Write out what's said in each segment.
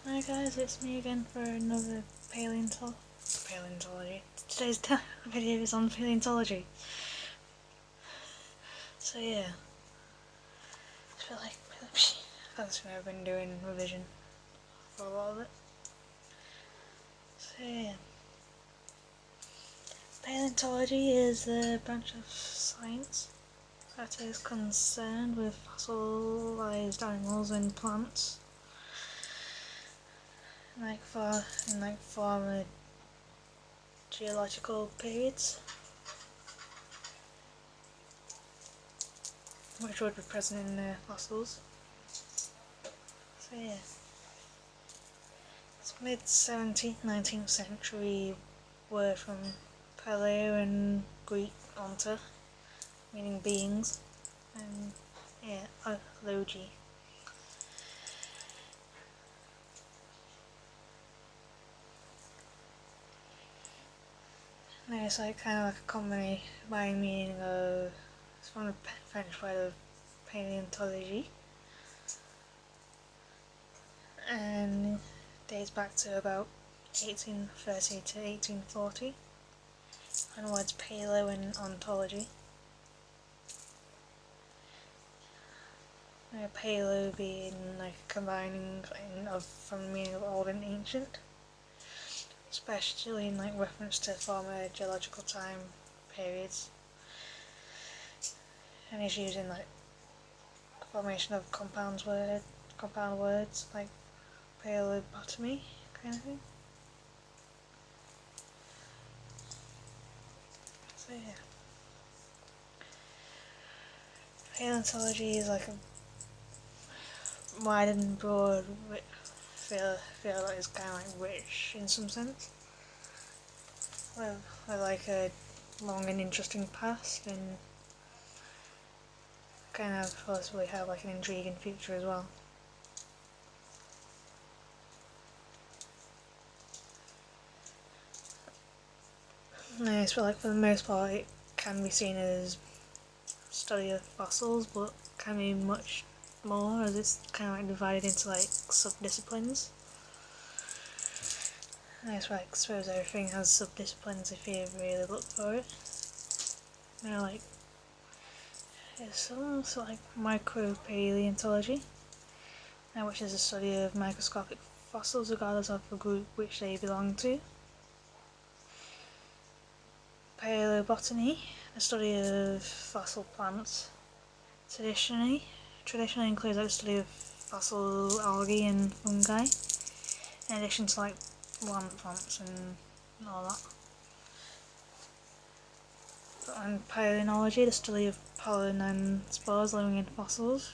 Hi guys, it's me again for another paleontology. Today's video is on paleontology. So yeah, I feel like I've been doing revision for a lot of it. So yeah, paleontology is the branch of science that is concerned with fossilized animals and plants, in former geological periods, which would be present in the fossils. So yeah, it's mid-17th, 19th century word from Paleo and Greek onto, meaning beings, and yeah, logi. And it's like kind of like a combination by meaning of, it's from the French word of paleontology, and dates back to about 1830 to 1840, and the words paleo and ontology. Paleo being like combining from the meaning of old and ancient, especially in like reference to former geological time periods, and is used in like formation of compound words like paleobotomy kind of thing. So yeah, paleontology is like a wide and broad feel that it's kind of like rich in some sense, with like a long and interesting past, and kind of possibly have like an intriguing future as well. Nice, but like for the most part it can be seen as study of fossils, but can be much more, as it's kind of like divided into like sub-disciplines. Nice, like I suppose everything has sub-disciplines if you really look for it. Like it's almost like micropaleontology, which is a study of microscopic fossils regardless of the group which they belong to. Paleobotany, a study of fossil plants. Traditionally includes like the study of fossil algae and fungi, in addition to like land plants and all that. And Palaeontology, the study of pollen and spores living in fossils,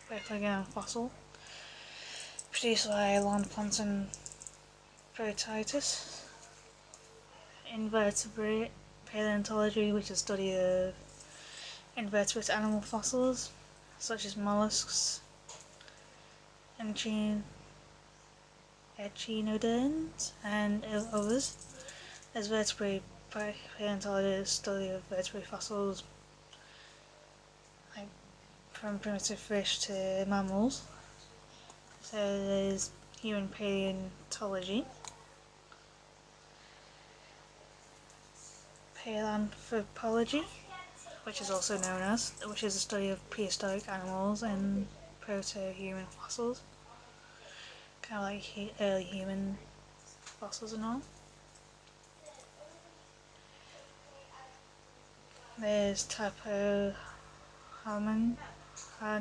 both again fossil, produced by land plants and protitis. Invertebrate Paleontology, which is a study of invertebrate animal fossils, such as mollusks and echinoderms and others. As vertebrate paleontology is a study of vertebrate fossils, like from primitive fish to mammals. So there's human paleontology, paleanthropology, which is also known as, which is a study of prehistoric animals and proto-human fossils, kind of like early human fossils and all. There's taxonomy, I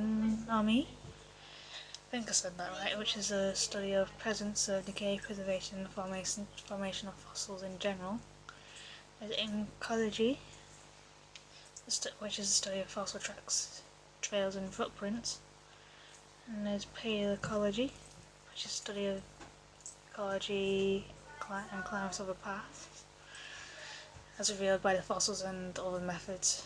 think I said that right, which is a study of presence of decay, preservation and formation of fossils in general. There's ecology, which is a study of fossil tracks, trails and footprints. And there's paleoecology, which is a study of ecology and climates of a past, as revealed by the fossils and other methods.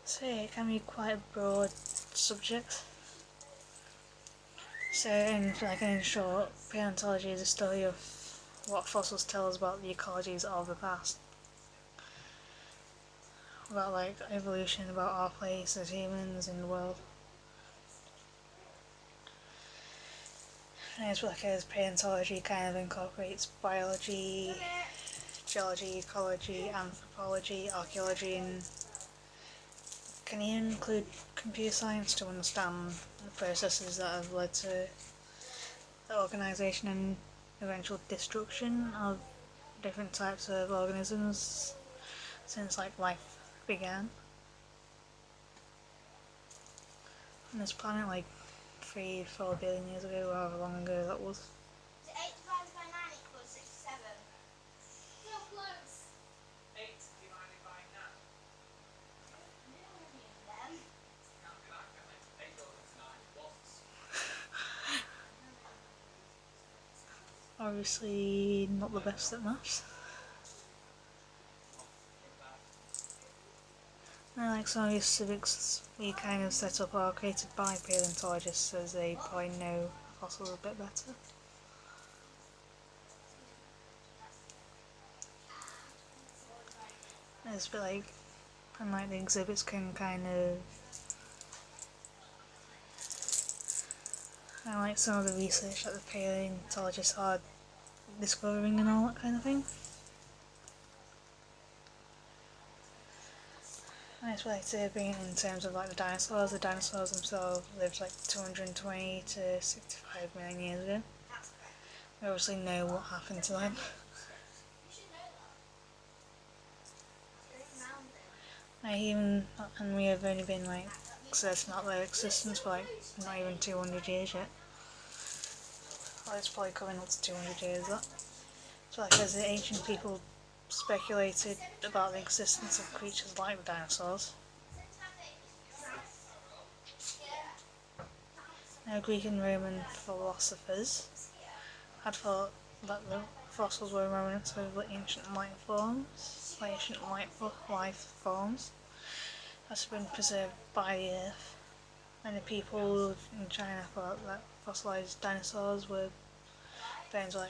So yeah, it can be quite a broad subject. So in short, paleontology is a study of what fossils tell us about the ecologies of the past, about like evolution, about our place as humans in the world. And as well as paleontology kind of incorporates biology, geology, ecology, anthropology, archaeology, and can even include computer science to understand the processes that have led to the organisation and eventual destruction of different types of organisms since life began on this planet 3-4 billion years ago, however long ago that was. So 8 divided by 9 equals 67. So close. 8 divided by 9. Them. Can't be that, can it? 8 goes into 9 once. Obviously not the best at maths. And like some of these civics we kind of set up are created by paleontologists, as they probably know fossils a bit better. It's a bit and the exhibits can kind of, and some of the research that the paleontologists are discovering and all that kind of thing. And it's to bring it in terms of the dinosaurs. The dinosaurs themselves lived 220 to 65 million years ago. We obviously know what happened to them. And we have only been certain about their existence for not even 200 years yet. Well, it's probably coming up to 200 years that. So as the ancient people speculated about the existence of creatures like the dinosaurs. Now Greek and Roman philosophers had thought that the fossils were remnants of ancient life forms that's been preserved by the earth. And the people in China thought that fossilised dinosaurs were bones of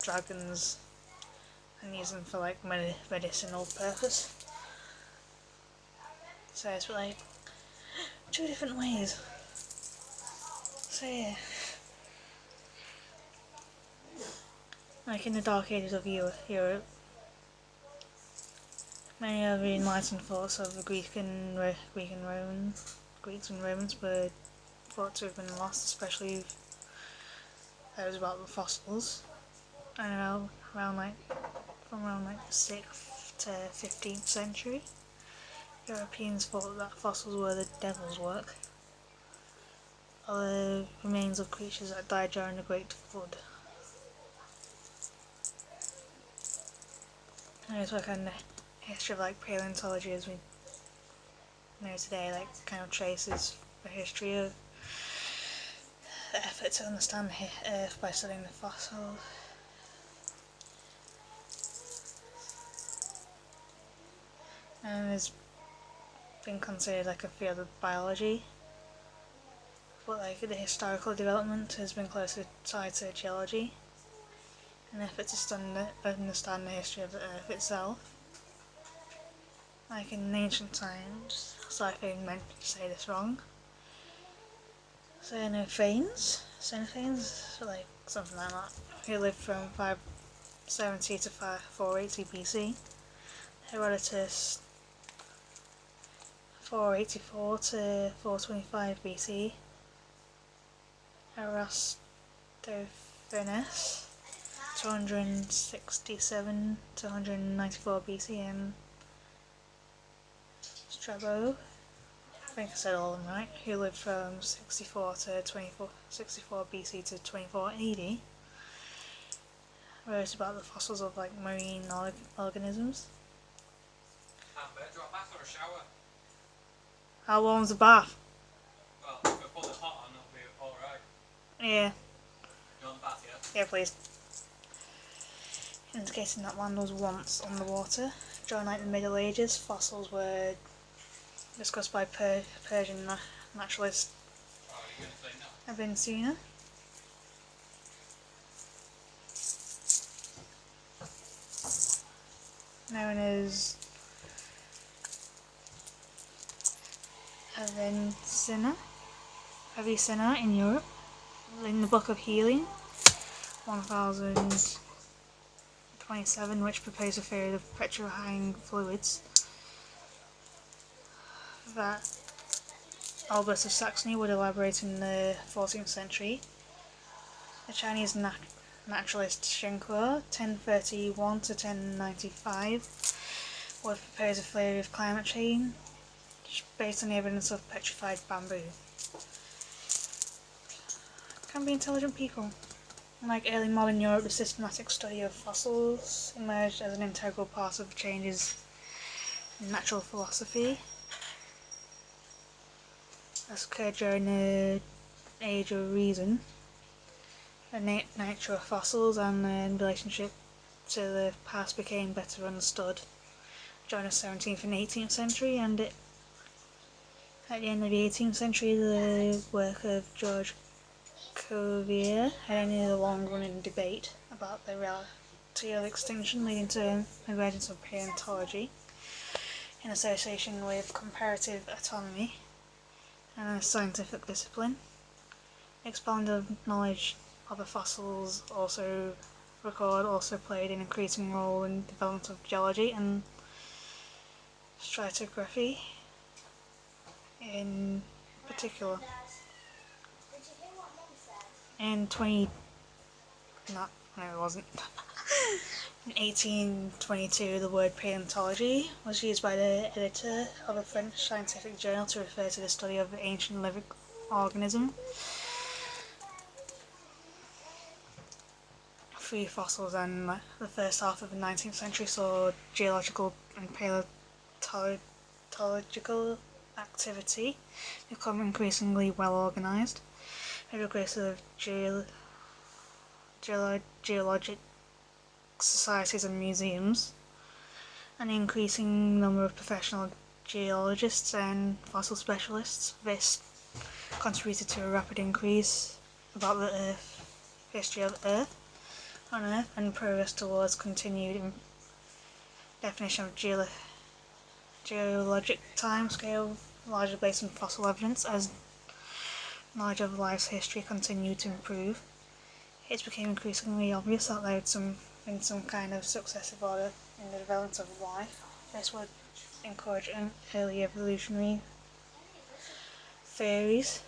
dragons and use them for medicinal purpose. So it's two different ways. So yeah. In the Dark Ages of Europe, many of the enlightened thoughts of the Greeks and Romans were thought to have been lost, especially those about the fossils. And from around the 6th to 15th century, Europeans thought that fossils were the devil's work, or the remains of creatures that died during the Great Flood. And it's the history of paleontology as we know today, kind of traces the history of the effort to understand Earth by studying the fossils. And it's been considered a field of biology, but the historical development has been closely tied to geology, an effort to understand the history of the Earth itself. In ancient times, so I think I meant to say this wrong. Xenophanes, something like that, who lived from 570 to 480 BC. Herodotus 484 to 425 BC. Eratosthenes 267 to 194 BC, and Strabo, I think I said all of them right, who lived from 64 BC to 24 AD, wrote about the fossils of marine organisms. Amber, do you want a bath or a shower? How warm's the bath? Well, if we put the hot on, it'll be alright. Yeah. You want the bath, yeah? Yeah, please. Indicating that land was once underwater. During the Middle Ages, fossils were discussed by Persian naturalist Ibn Sina. Known as Avicenna in Europe. in the Book of Healing, 1027, which proposed a theory of petrifying fluids that Albert of Saxony would elaborate in the 14th century. The Chinese naturalist Shenhua, 1031 to 1095, would propose a theory of climate change based on the evidence of petrified bamboo. Can be intelligent people. Like early modern Europe, the systematic study of fossils emerged as an integral part of changes in natural philosophy. As occurred during the Age of Reason, the nature of fossils and their relationship to the past became better understood during the 17th and 18th century, and at the end of the 18th century the work of George Cuvier had ended a long-running debate about the reality of extinction, leading to the emergence of paleontology in association with comparative autonomy and a scientific discipline. Expounded knowledge of the fossils also played an increasing role in the development of geology and stratigraphy in particular. In 1822, the word paleontology was used by the editor of a French scientific journal to refer to the study of ancient living organisms. Free fossils, and the first half of the 19th century saw geological and paleontological activity become increasingly well organised, with the growth of geologic societies and museums, and an increasing number of professional geologists and fossil specialists. This contributed to a rapid increase about the history of Earth and progress towards continued definition of geologic timescale, largely based on fossil evidence. As knowledge of life's history continued to improve, it became increasingly obvious that there had been some kind of successive order in the development of life. This would encourage early evolutionary theories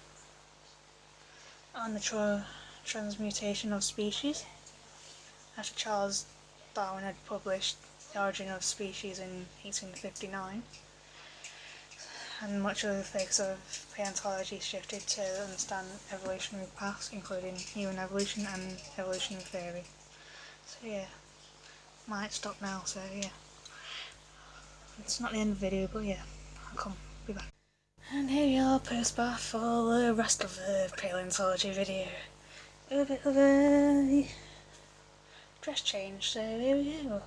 on the transmutation of species. After Charles Darwin had published The Origin of Species in 1859, and much of the focus of paleontology shifted to understand evolutionary paths, including human evolution and evolutionary theory. So yeah, might stop now, so yeah. It's not the end of the video, but yeah, I'll be back. And here you are, post-bath for the rest of the paleontology video. A bit of a dress change, so here we go.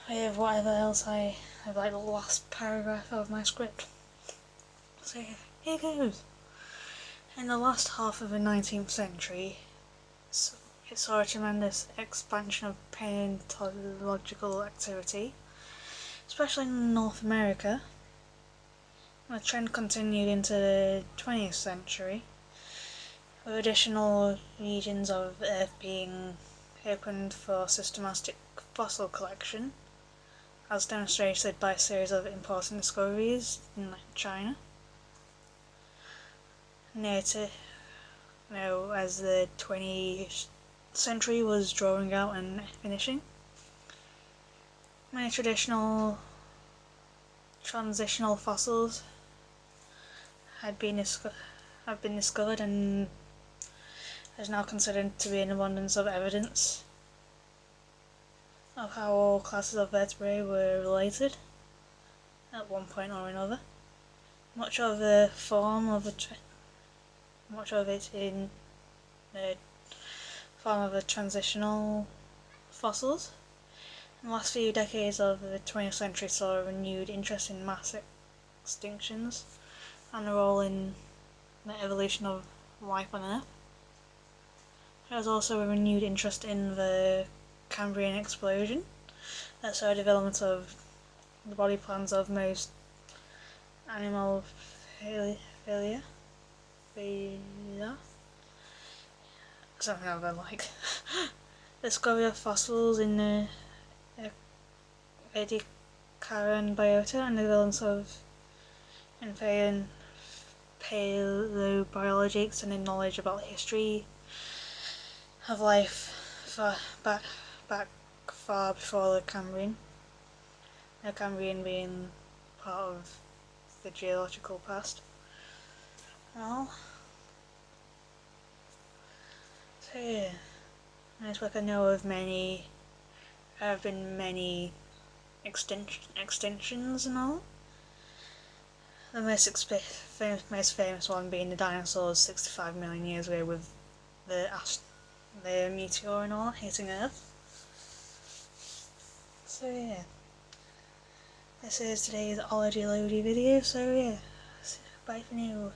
With whatever else I have, like the last paragraph of my script. So here goes. In the last half of the 19th century, it saw a tremendous expansion of paleontological activity, especially in North America. The trend continued into the 20th century, with additional regions of Earth being opened for systematic fossil collection, as demonstrated by a series of important discoveries in China. As the 20th century was drawing out and finishing, many traditional transitional fossils have been discovered, and is now considered to be an abundance of evidence of how all classes of vertebrae were related at one point or another. Much of it in the form of the transitional fossils. In the last few decades of the 20th century saw a renewed interest in mass extinctions and the role in the evolution of life on Earth. There was also a renewed interest in the Cambrian explosion that saw a development of the body plans of most animal phyla, something I've been like. Discovery of fossils in the Ediacaran biota and the evidence of in paleobiology extending knowledge about the history of life back far before the Cambrian. The Cambrian being part of the geological past. Well, so yeah, it's like I know of many. There have been many extinctions and all. The most famous one being the dinosaurs 65 million years ago with the meteor and all hitting Earth. So yeah, this is today's Ology Lody video, so yeah, bye for now.